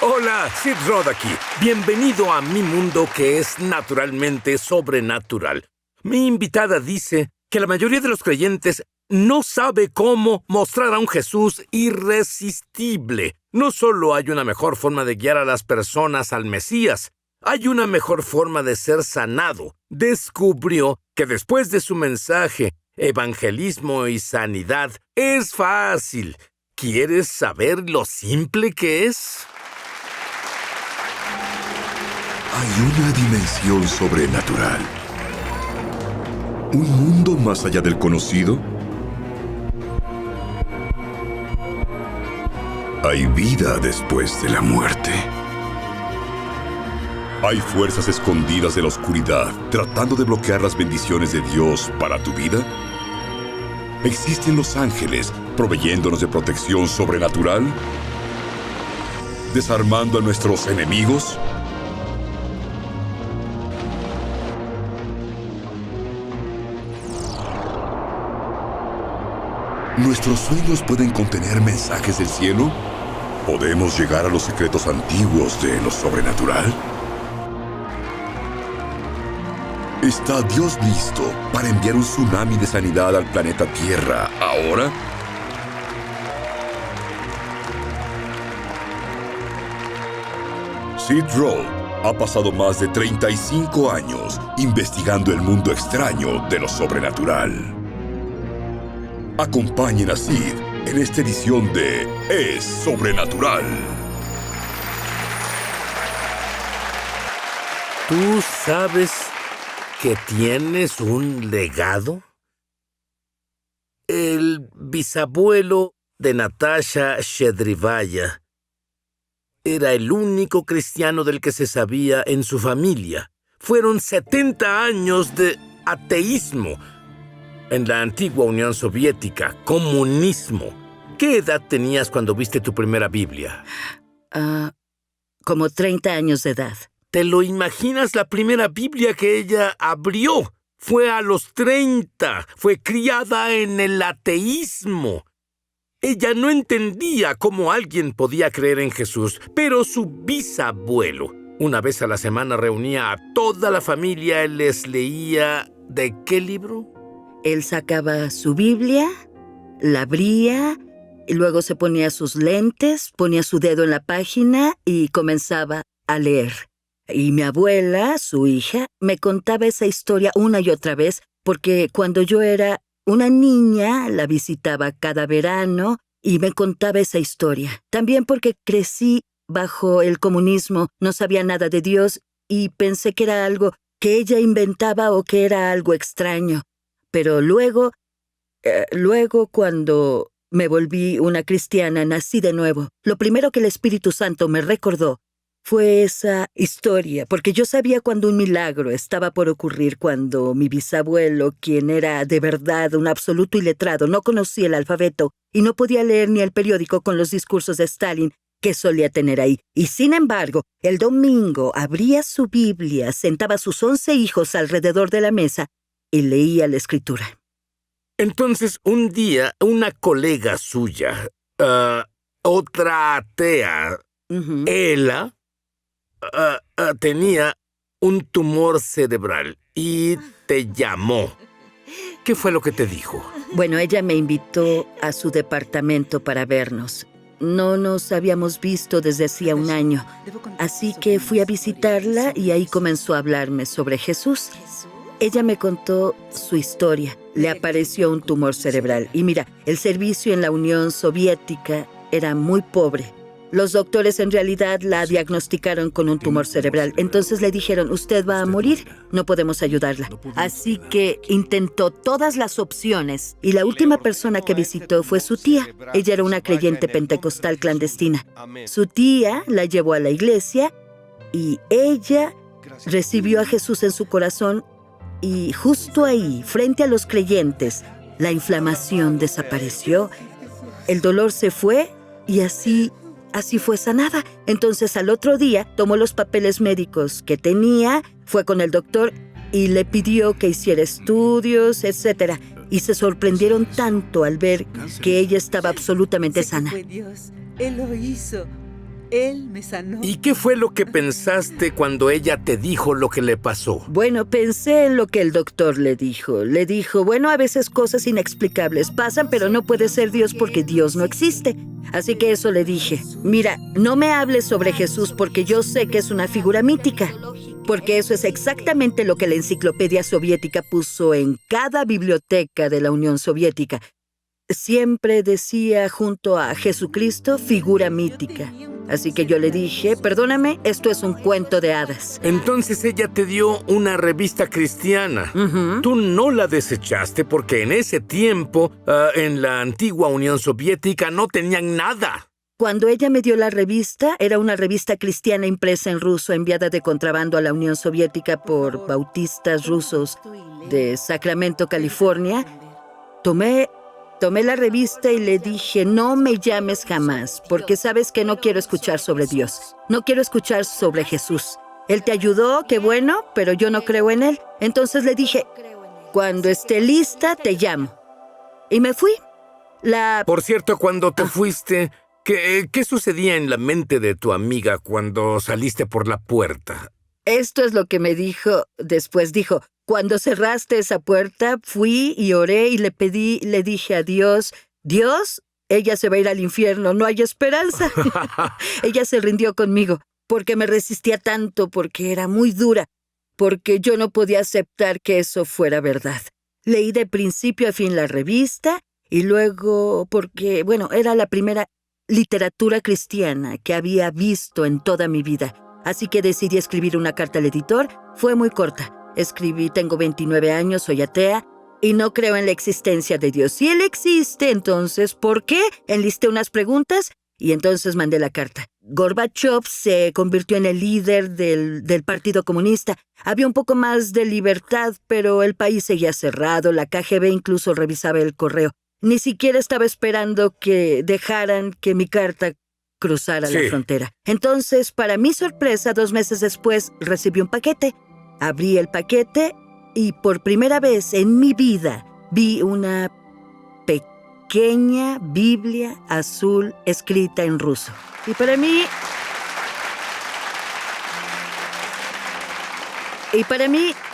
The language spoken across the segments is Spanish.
Hola, Sid Roth aquí. Bienvenido a mi mundo que es naturalmente sobrenatural. Mi invitada dice que la mayoría de los creyentes no sabe cómo mostrar a un Jesús irresistible. No solo hay una mejor forma de guiar a las personas al Mesías, hay una mejor forma de ser sanado. Descubrió que después de su mensaje, evangelismo y sanidad, es fácil. ¿Quieres saber lo simple que es? Hay una dimensión sobrenatural. ¿Un mundo más allá del conocido? Hay vida después de la muerte. Hay fuerzas escondidas de la oscuridad tratando de bloquear las bendiciones de Dios para tu vida. ¿Existen los ángeles proveyéndonos de protección sobrenatural? ¿Desarmando a nuestros enemigos? ¿Nuestros sueños pueden contener mensajes del cielo? ¿Podemos llegar a los secretos antiguos de lo sobrenatural? ¿Está Dios listo para enviar un tsunami de sanidad al planeta Tierra ahora? Sid Roth ha pasado más de 35 años investigando el mundo extraño de lo sobrenatural. Acompañen a Sid en esta edición de Es Sobrenatural. ¿Tú sabes que tienes un legado? El bisabuelo de Natasha Shedrivaya era el único cristiano del que se sabía en su familia. Fueron 70 años de ateísmo en la antigua Unión Soviética, comunismo. ¿Qué edad tenías cuando viste tu primera Biblia? Como 30 años de edad. ¿Te lo imaginas? La primera Biblia que ella abrió fue a los 30. Fue criada en el ateísmo. Ella no entendía cómo alguien podía creer en Jesús, pero su bisabuelo, una vez a la semana, reunía a toda la familia y les leía... ¿De qué libro? Él sacaba su Biblia, la abría, y luego se ponía sus lentes, ponía su dedo en la página y comenzaba a leer. Y mi abuela, su hija, me contaba esa historia una y otra vez, porque cuando yo era una niña la visitaba cada verano y me contaba esa historia. También porque crecí bajo el comunismo, no sabía nada de Dios y pensé que era algo que ella inventaba o que era algo extraño. Pero luego cuando me volví una cristiana, nací de nuevo. Lo primero que el Espíritu Santo me recordó fue esa historia, porque yo sabía cuando un milagro estaba por ocurrir, cuando mi bisabuelo, quien era de verdad un absoluto iletrado, no conocía el alfabeto y no podía leer ni el periódico con los discursos de Stalin que solía tener ahí. Y sin embargo, el domingo abría su Biblia, sentaba a sus 11 hijos alrededor de la mesa y leía la escritura. Entonces, un día, una colega suya, otra atea, Ella, tenía un tumor cerebral y te llamó. ¿Qué fue lo que te dijo? Bueno, ella me invitó a su departamento para vernos. No nos habíamos visto desde hacía un año, así que fui a visitarla y ahí comenzó a hablarme sobre Jesús. Ella me contó su historia. Le apareció un tumor cerebral. Y mira, el servicio en la Unión Soviética era muy pobre. Los doctores en realidad la diagnosticaron con un tumor cerebral. Entonces le dijeron, usted va a morir, no podemos ayudarla. Así que intentó todas las opciones y la última persona que visitó fue su tía. Ella era una creyente pentecostal clandestina. Su tía la llevó a la iglesia y ella recibió a Jesús en su corazón y justo ahí, frente a los creyentes, la inflamación desapareció, el dolor se fue y así fue sanada. Entonces al otro día tomó los papeles médicos que tenía, fue con el doctor y le pidió que hiciera estudios, etc. Y se sorprendieron tanto al ver que ella estaba absolutamente sana. Fue Dios. Él lo hizo. Él me sanó. ¿Y qué fue lo que pensaste cuando ella te dijo lo que le pasó? Bueno, pensé en lo que el doctor le dijo. Le dijo, bueno, a veces cosas inexplicables pasan, pero no puede ser Dios porque Dios no existe. Así que eso le dije. Mira, no me hables sobre Jesús porque yo sé que es una figura mítica. Porque eso es exactamente lo que la enciclopedia soviética puso en cada biblioteca de la Unión Soviética. Siempre decía junto a Jesucristo, figura mítica. Así que yo le dije, perdóname, esto es un cuento de hadas. Entonces ella te dio una revista cristiana. Tú no la desechaste porque en ese tiempo, en la antigua Unión Soviética, no tenían nada. Cuando ella me dio la revista, era una revista cristiana impresa en ruso, enviada de contrabando a la Unión Soviética por bautistas rusos de Sacramento, California. Tomé la revista y le dije, no me llames jamás, porque sabes que no quiero escuchar sobre Dios. No quiero escuchar sobre Jesús. Él te ayudó, qué bueno, pero yo no creo en él. Entonces le dije, cuando esté lista, te llamo. Y me fui. Por cierto, cuando te fuiste, ¿qué sucedía en la mente de tu amiga cuando saliste por la puerta? Esto es lo que me dijo después. Dijo, cuando cerraste esa puerta, fui y oré y le dije a Dios, Dios, ella se va a ir al infierno, no hay esperanza. Ella se rindió conmigo, porque me resistía tanto, porque era muy dura, porque yo no podía aceptar que eso fuera verdad. Leí de principio a fin la revista y luego, porque, bueno, era la primera literatura cristiana que había visto en toda mi vida. Así que decidí escribir una carta al editor. Fue muy corta. Escribí, tengo 29 años, soy atea y no creo en la existencia de Dios. Si Él existe, entonces, ¿por qué? Enlisté unas preguntas y entonces mandé la carta. Gorbachev se convirtió en el líder del Partido Comunista. Había un poco más de libertad, pero el país seguía cerrado. La KGB incluso revisaba el correo. Ni siquiera estaba esperando que dejaran que mi carta cruzara la frontera. Entonces, para mi sorpresa, 2 meses después, recibí un paquete. Abrí el paquete y por primera vez en mi vida vi una pequeña Biblia azul escrita en ruso. Y para mí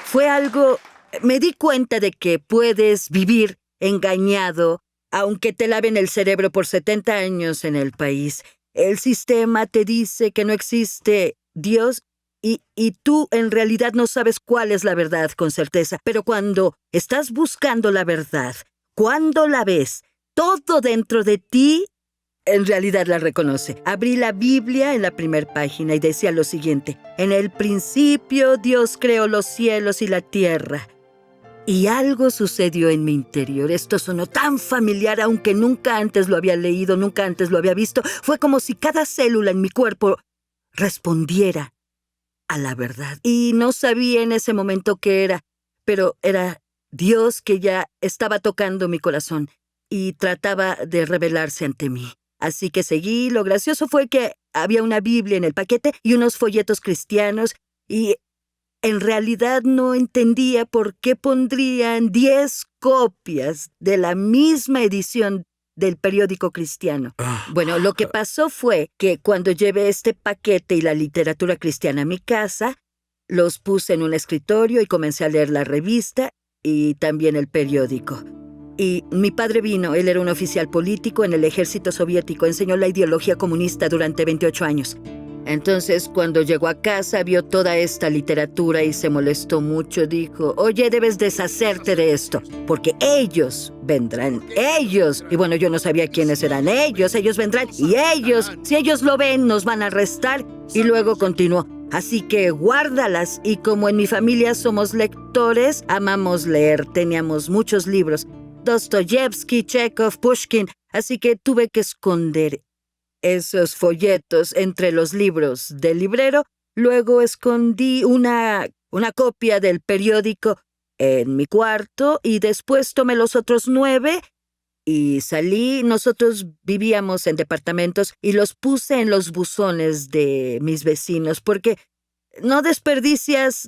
fue algo... Me di cuenta de que puedes vivir engañado, aunque te laven el cerebro por 70 años en el país. El sistema te dice que no existe Dios y tú en realidad no sabes cuál es la verdad con certeza. Pero cuando estás buscando la verdad, cuando la ves, todo dentro de ti en realidad la reconoce. Abrí la Biblia en la primera página y decía lo siguiente: en el principio Dios creó los cielos y la tierra. Y algo sucedió en mi interior. Esto sonó tan familiar, aunque nunca antes lo había leído, nunca antes lo había visto. Fue como si cada célula en mi cuerpo respondiera a la verdad. Y no sabía en ese momento qué era, pero era Dios que ya estaba tocando mi corazón y trataba de revelarse ante mí. Así que seguí. Lo gracioso fue que había una Biblia en el paquete y unos folletos cristianos y... en realidad no entendía por qué pondrían 10 copias de la misma edición del periódico cristiano. Bueno, lo que pasó fue que cuando llevé este paquete y la literatura cristiana a mi casa, los puse en un escritorio y comencé a leer la revista y también el periódico. Y mi padre vino, él era un oficial político en el ejército soviético, enseñó la ideología comunista durante 28 años. Entonces, cuando llegó a casa, vio toda esta literatura y se molestó mucho. Dijo, oye, debes deshacerte de esto, porque ellos vendrán, ellos. Y bueno, yo no sabía quiénes eran ellos vendrán. Y ellos, si ellos lo ven, nos van a arrestar. Y luego continuó, así que guárdalas. Y como en mi familia somos lectores, amamos leer, teníamos muchos libros. Dostoyevsky, Chekhov, Pushkin. Así que tuve que esconder esos folletos entre los libros del librero. Luego escondí una copia del periódico en mi cuarto y después tomé los otros 9 y salí. Nosotros vivíamos en departamentos y los puse en los buzones de mis vecinos porque no desperdicias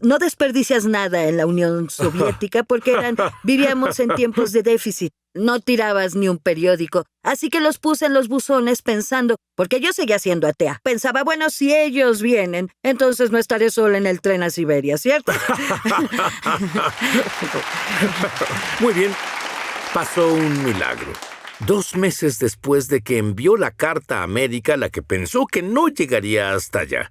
nada en la Unión Soviética porque vivíamos en tiempos de déficit. no tirabas ni un periódico, así que los puse en los buzones pensando, porque yo seguía siendo atea. Pensaba, bueno, si ellos vienen, entonces no estaré sola en el tren a Siberia, ¿cierto? Muy bien. Pasó un milagro. 2 meses después de que envió la carta a América, la que pensó que no llegaría hasta allá,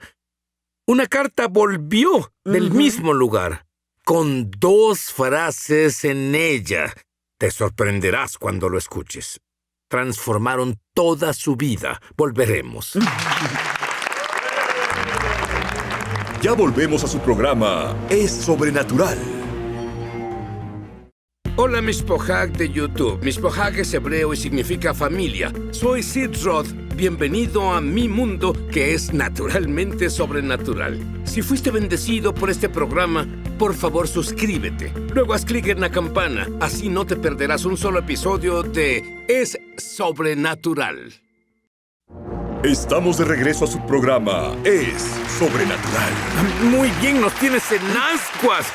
una carta volvió del mismo lugar, con 2 frases en ella. Te sorprenderás cuando lo escuches. Transformaron toda su vida. Volveremos. Ya volvemos a su programa Es Sobrenatural. Hola, Mishpohag de YouTube. Mishpohag es hebreo y significa familia. Soy Sid Roth. Bienvenido a mi mundo, que es naturalmente sobrenatural. Si fuiste bendecido por este programa, por favor suscríbete. Luego haz clic en la campana. Así no te perderás un solo episodio de Es Sobrenatural. Estamos de regreso a su programa Es Sobrenatural. Muy bien, nos tienes en ascuas.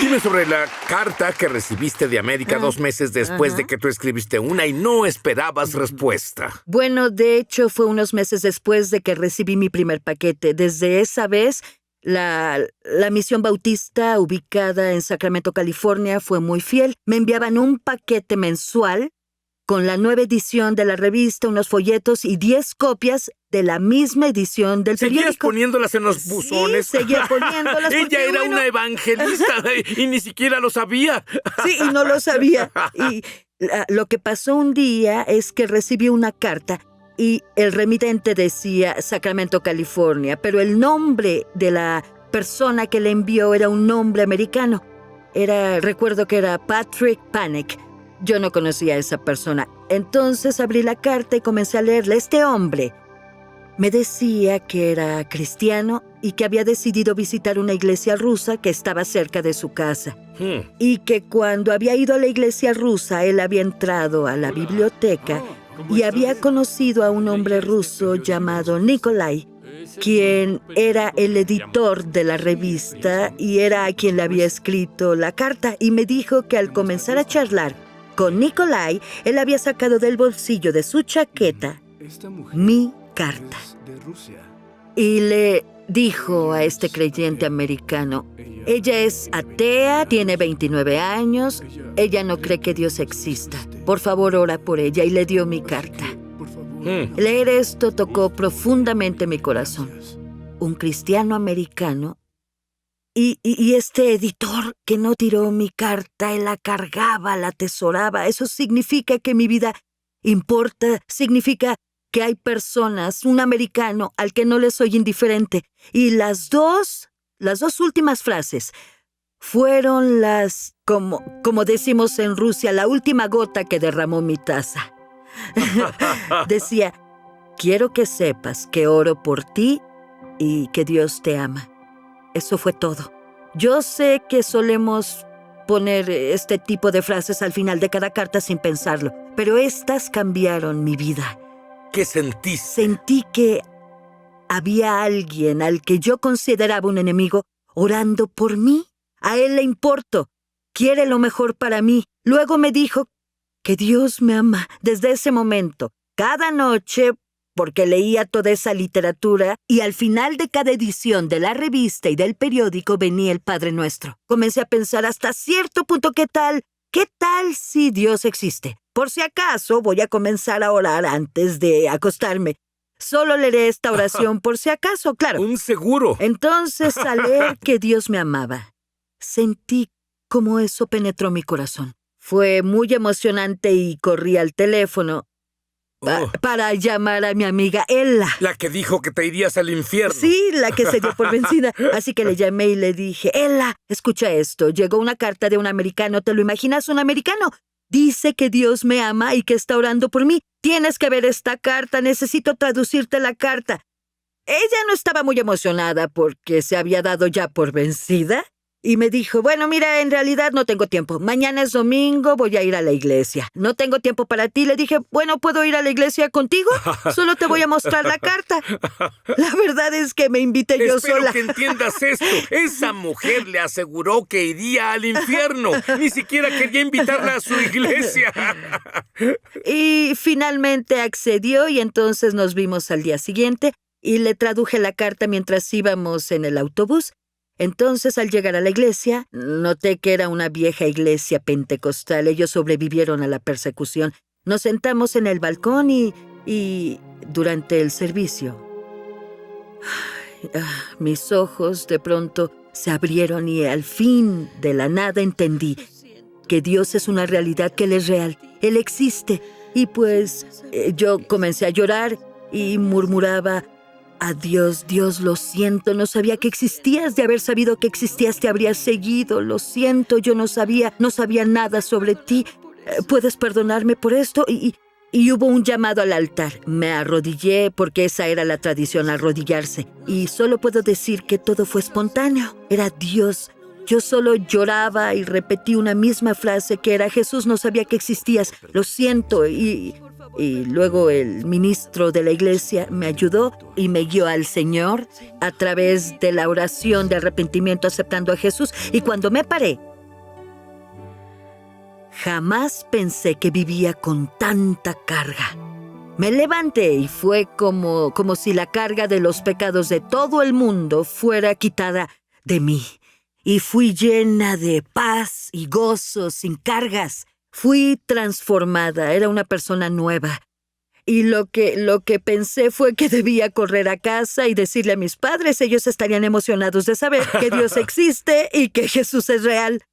Dime sobre la carta que recibiste de América 2 meses después de que tú escribiste una y no esperabas respuesta. Bueno, de hecho, fue unos meses después de que recibí mi primer paquete. Desde esa vez, la misión bautista, ubicada en Sacramento, California, fue muy fiel. Me enviaban un paquete mensual con la nueva edición de la revista, unos folletos y 10 copias de la misma edición del periódico. ¿Seguías poniéndolas en los buzones? Sí, seguía poniéndolas. Ella era una evangelista y ni siquiera lo sabía. Sí, y no lo sabía. Y lo que pasó un día es que recibí una carta y el remitente decía Sacramento, California, pero el nombre de la persona que le envió era un nombre americano. Recuerdo que era Patrick Panek. Yo no conocía a esa persona. Entonces abrí la carta y comencé a leerla. Este hombre me decía que era cristiano y que había decidido visitar una iglesia rusa que estaba cerca de su casa. Y que cuando había ido a la iglesia rusa, él había entrado a la biblioteca y había conocido a un hombre ruso llamado Nikolai, quien era el editor de la revista y era a quien le había escrito la carta. Y me dijo que al comenzar a charlar con Nikolai, él había sacado del bolsillo de su chaqueta mi carta. Y le dijo a este creyente americano, ella es atea, tiene 29 años, ella no cree que Dios exista. Por favor, ora por ella. Y le dio mi carta. Leer esto tocó profundamente mi corazón. Un cristiano americano. Y este editor que no tiró mi carta, él la cargaba, la atesoraba. Eso significa que mi vida importa, significa que hay personas, un americano al que no le soy indiferente. Y las dos últimas frases fueron como decimos en Rusia, la última gota que derramó mi taza. Decía, quiero que sepas que oro por ti y que Dios te ama. Eso fue todo. Yo sé que solemos poner este tipo de frases al final de cada carta sin pensarlo, pero estas cambiaron mi vida. ¿Qué sentiste? Sentí que había alguien al que yo consideraba un enemigo orando por mí. A él le importo, quiere lo mejor para mí. Luego me dijo que Dios me ama. Desde ese momento, cada noche, porque leía toda esa literatura, y al final de cada edición de la revista y del periódico venía el Padre Nuestro. Comencé a pensar hasta cierto punto, ¿qué tal si Dios existe? Por si acaso voy a comenzar a orar antes de acostarme. Solo leeré esta oración por si acaso, claro. Un seguro. Entonces, al leer que Dios me amaba, sentí como eso penetró mi corazón. Fue muy emocionante y corrí al teléfono para llamar a mi amiga Ella. La que dijo que te irías al infierno. Sí, la que se dio por vencida. Así que le llamé y le dije, Ella, escucha esto. Llegó una carta de un americano. ¿Te lo imaginas? Un americano. Dice que Dios me ama y que está orando por mí. Tienes que ver esta carta. Necesito traducirte la carta. Ella no estaba muy emocionada porque se había dado ya por vencida Y me dijo, bueno, mira, en realidad no tengo tiempo. Mañana es domingo, voy a ir a la iglesia. No tengo tiempo para ti. Le dije, bueno, ¿puedo ir a la iglesia contigo? Solo te voy a mostrar la carta. La verdad es que me invité yo sola. Espero que entiendas esto. Esa mujer le aseguró que iría al infierno. Ni siquiera quería invitarla a su iglesia. Y finalmente accedió y entonces nos vimos al día siguiente y le traduje la carta mientras íbamos en el autobús. Entonces, al llegar a la iglesia, noté que era una vieja iglesia pentecostal. Ellos sobrevivieron a la persecución. Nos sentamos en el balcón y durante el servicio, mis ojos de pronto se abrieron y al fin, de la nada, entendí que Dios es una realidad, que Él es real. Él existe. Y pues yo comencé a llorar y murmuraba, adiós, Dios, lo siento, no sabía que existías. De haber sabido que existías, te habría seguido. Lo siento, yo no sabía nada sobre ti. ¿Puedes perdonarme por esto? Y hubo un llamado al altar. Me arrodillé porque esa era la tradición, arrodillarse. Y solo puedo decir que todo fue espontáneo. Era Dios. Yo solo lloraba y repetí una misma frase que era, Jesús, no sabía que existías. Lo siento. Y luego el ministro de la iglesia me ayudó y me guió al Señor a través de la oración de arrepentimiento aceptando a Jesús. Y cuando me paré, jamás pensé que vivía con tanta carga. Me levanté y fue como si la carga de los pecados de todo el mundo fuera quitada de mí. Y fui llena de paz y gozo, sin cargas. Fui transformada, era una persona nueva. Y lo que pensé fue que debía correr a casa y decirle a mis padres. Ellos estarían emocionados de saber que Dios existe y que Jesús es real.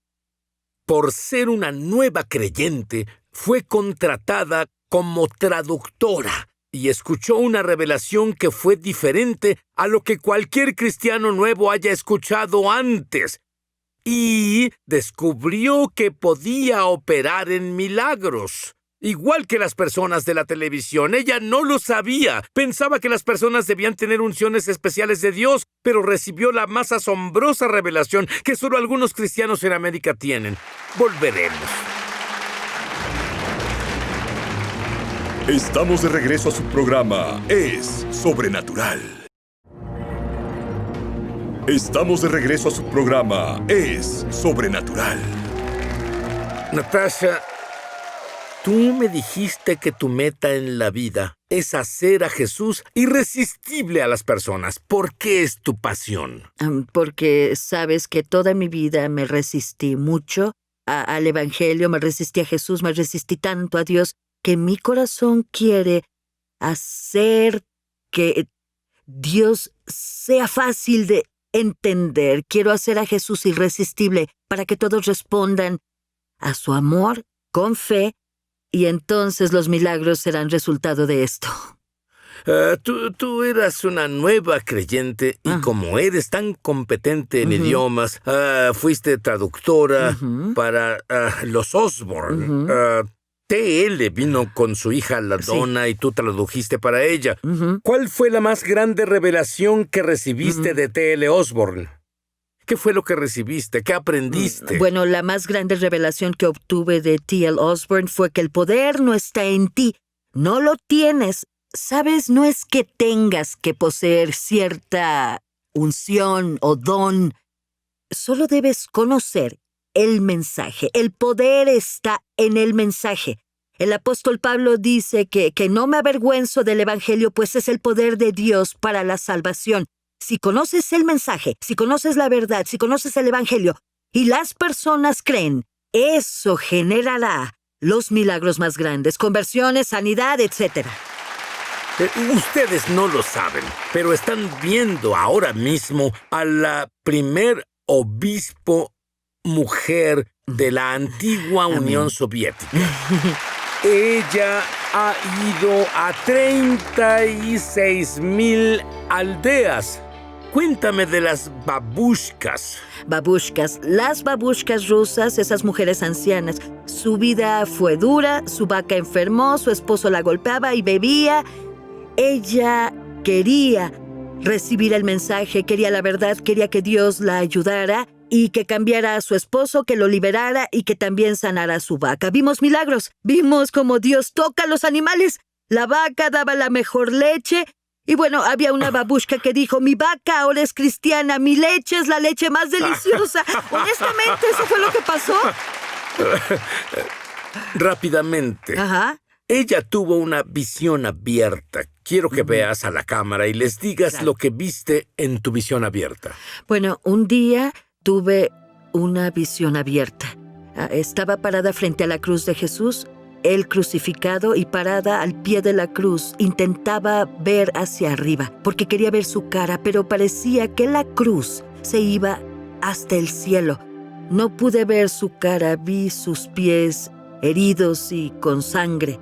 Por ser una nueva creyente, fue contratada como traductora y escuchó una revelación que fue diferente a lo que cualquier cristiano nuevo haya escuchado antes. Y descubrió que podía operar en milagros. Igual que las personas de la televisión, ella no lo sabía. Pensaba que las personas debían tener unciones especiales de Dios, pero recibió la más asombrosa revelación que solo algunos cristianos en América tienen. Volveremos. Estamos de regreso a su programa Es Sobrenatural. Estamos de regreso a su programa Es Sobrenatural. Natasha, tú me dijiste que tu meta en la vida es hacer a Jesús irresistible a las personas. ¿Por qué es tu pasión? Porque sabes que toda mi vida me resistí mucho al Evangelio, me resistí a Jesús, me resistí tanto a Dios, que mi corazón quiere hacer que Dios sea fácil de entender. Quiero hacer a Jesús irresistible para que todos respondan a su amor con fe y entonces los milagros serán resultado de esto. Tú eras una nueva creyente y como eres tan competente en idiomas, fuiste traductora para los Osborne. T.L. vino con su hija La Donna y tú tradujiste para ella. ¿Cuál fue la más grande revelación que recibiste de T.L. Osborne? ¿Qué fue lo que recibiste? ¿Qué aprendiste? Bueno, la más grande revelación que obtuve de T.L. Osborne fue que el poder no está en ti. No lo tienes. ¿Sabes? No es que tengas que poseer cierta unción o don. Solo debes conocer el mensaje. El poder está en el mensaje. El apóstol Pablo dice que no me avergüenzo del Evangelio, pues es el poder de Dios para la salvación. Si conoces el mensaje, si conoces la verdad, si conoces el Evangelio, y las personas creen, eso generará los milagros más grandes, conversiones, sanidad, etc. Ustedes no lo saben, pero están viendo ahora mismo a la primer obispo mujer de la antigua Unión Soviética. Ella ha ido a 36,000 aldeas. Cuéntame de las babushkas. Las babushkas rusas, esas mujeres ancianas. Su vida fue dura, su vaca enfermó, su esposo la golpeaba y bebía. Ella quería recibir el mensaje, quería la verdad, quería que Dios la ayudara. y que cambiara a su esposo, que lo liberara y que también sanara a su vaca. Vimos milagros. Vimos cómo Dios toca a los animales. La vaca daba la mejor leche. Y bueno, había una babushka que dijo, mi vaca ahora es cristiana, mi leche es la leche más deliciosa. Honestamente, eso fue lo que pasó. Rápidamente. Ajá. Ella tuvo una visión abierta. Quiero que veas a la cámara y les digas Claro. lo que viste en tu visión abierta. Bueno, un día tuve una visión abierta. Estaba parada frente a la cruz de Jesús, él crucificado, y parada al pie de la cruz intentaba ver hacia arriba, porque quería ver su cara, pero parecía que la cruz se iba hasta el cielo. No pude ver su cara, vi sus pies heridos y con sangre.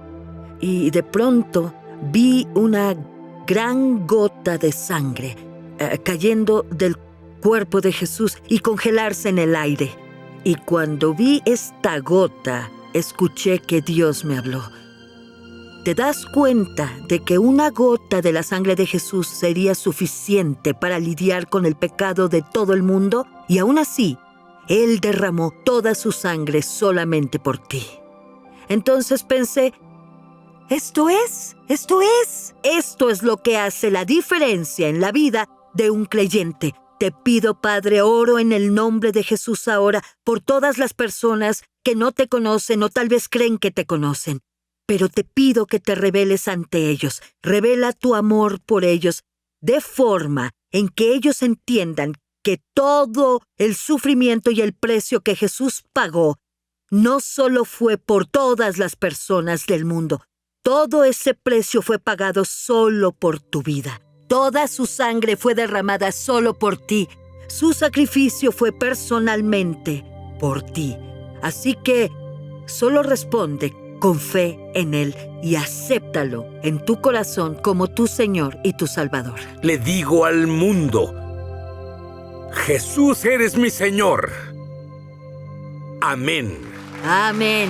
Y de pronto vi una gran gota de sangre cayendo del cuerpo de Jesús y congelarse en el aire. Y cuando vi esta gota, escuché que Dios me habló. ¿Te das cuenta de que una gota de la sangre de Jesús sería suficiente para lidiar con el pecado de todo el mundo? Y aún así, Él derramó toda su sangre solamente por ti. Entonces pensé, esto es lo que hace la diferencia en la vida de un creyente. Te pido, Padre, oro en el nombre de Jesús ahora por todas las personas que no te conocen o tal vez creen que te conocen. Pero te pido que te reveles ante ellos. Revela tu amor por ellos de forma en que ellos entiendan que todo el sufrimiento y el precio que Jesús pagó no solo fue por todas las personas del mundo. Todo ese precio fue pagado solo por tu vida. Toda su sangre fue derramada solo por ti. Su sacrificio fue personalmente por ti. Así que solo responde con fe en Él y acéptalo en tu corazón como tu Señor y tu Salvador. Le digo al mundo, Jesús, eres mi Señor. Amén. Amén.